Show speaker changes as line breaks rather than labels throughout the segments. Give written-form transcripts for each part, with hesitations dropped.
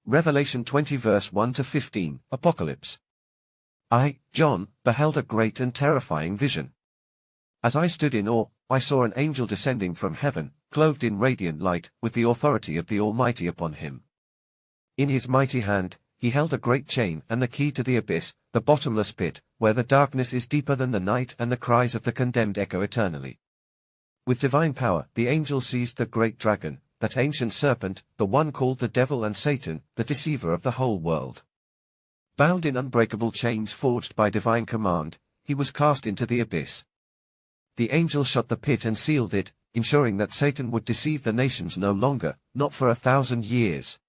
Revelation 20 verse 1 to 15, Apocalypse. I, John, beheld a great and terrifying vision. As I stood in awe, I saw an angel descending from heaven, clothed in radiant light, with the authority of the Almighty upon him. In his mighty hand, he held a great chain and the key to the abyss, the bottomless pit, where the darkness is deeper than the night and the cries of the condemned echo eternally. With divine power, the angel seized the great dragon, that ancient serpent, the one called the devil and Satan, the deceiver of the whole world. Bound in unbreakable chains forged by divine command, he was cast into the abyss. The angel shut the pit and sealed it, ensuring that Satan would deceive the nations no longer, not for 1,000 years.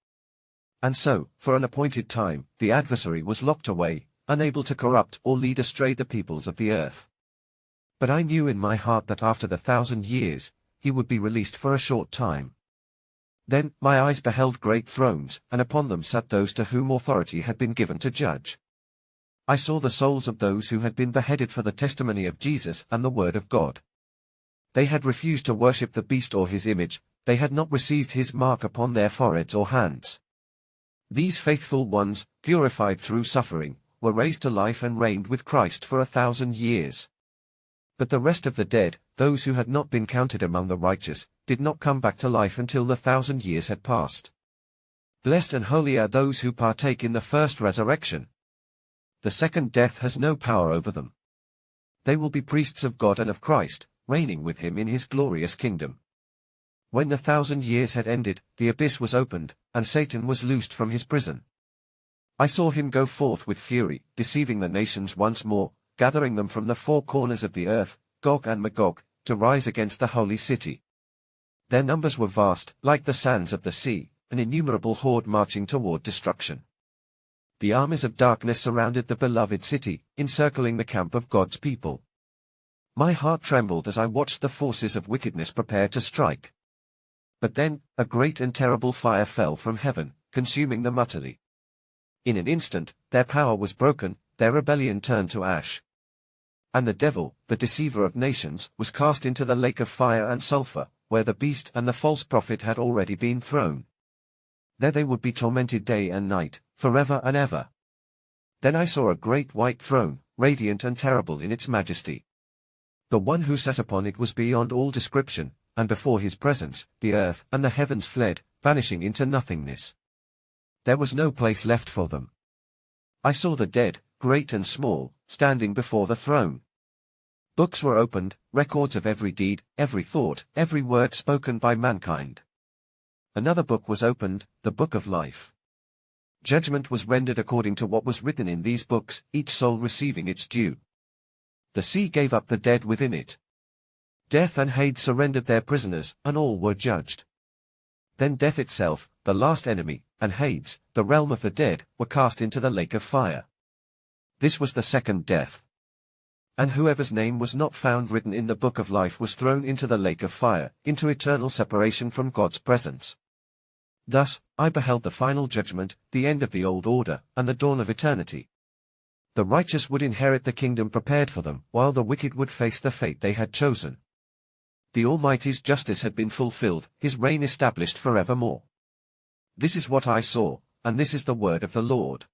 And so, for an appointed time, the adversary was locked away, unable to corrupt or lead astray the peoples of the earth. But I knew in my heart that after the 1,000 years, he would be released for a short time. Then my eyes beheld great thrones, and upon them sat those to whom authority had been given to judge. I saw the souls of those who had been beheaded for the testimony of Jesus and the word of God. They had refused to worship the beast or his image, they had not received his mark upon their foreheads or hands. These faithful ones, purified through suffering, were raised to life and reigned with Christ for 1,000 years. But the rest of the dead, those who had not been counted among the righteous, did not come back to life until the 1,000 years had passed. Blessed and holy are those who partake in the first resurrection. The second death has no power over them. They will be priests of God and of Christ, reigning with him in his glorious kingdom. When the 1,000 years had ended, the abyss was opened, and Satan was loosed from his prison. I saw him go forth with fury, deceiving the nations once more, gathering them from the four corners of the earth, Gog and Magog, to rise against the holy city. Their numbers were vast, like the sands of the sea, an innumerable horde marching toward destruction. The armies of darkness surrounded the beloved city, encircling the camp of God's people. My heart trembled as I watched the forces of wickedness prepare to strike. But then, a great and terrible fire fell from heaven, consuming them utterly. In an instant, their power was broken, their rebellion turned to ash. And the devil, the deceiver of nations, was cast into the lake of fire and sulfur, where the beast and the false prophet had already been thrown. There they would be tormented day and night, forever and ever. Then I saw a great white throne, radiant and terrible in its majesty. The one who sat upon it was beyond all description, and before his presence, the earth and the heavens fled, vanishing into nothingness. There was no place left for them. I saw the dead, great and small, standing before the throne. Books were opened, records of every deed, every thought, every word spoken by mankind. Another book was opened, the book of life. Judgment was rendered according to what was written in these books, each soul receiving its due. The sea gave up the dead within it. Death and Hades surrendered their prisoners, and all were judged. Then death itself, the last enemy, and Hades, the realm of the dead, were cast into the lake of fire. This was the second death. And whoever's name was not found written in the book of life was thrown into the lake of fire, into eternal separation from God's presence. Thus, I beheld the final judgment, the end of the old order, and the dawn of eternity. The righteous would inherit the kingdom prepared for them, while the wicked would face the fate they had chosen. The Almighty's justice had been fulfilled, his reign established forevermore. This is what I saw, and this is the word of the Lord.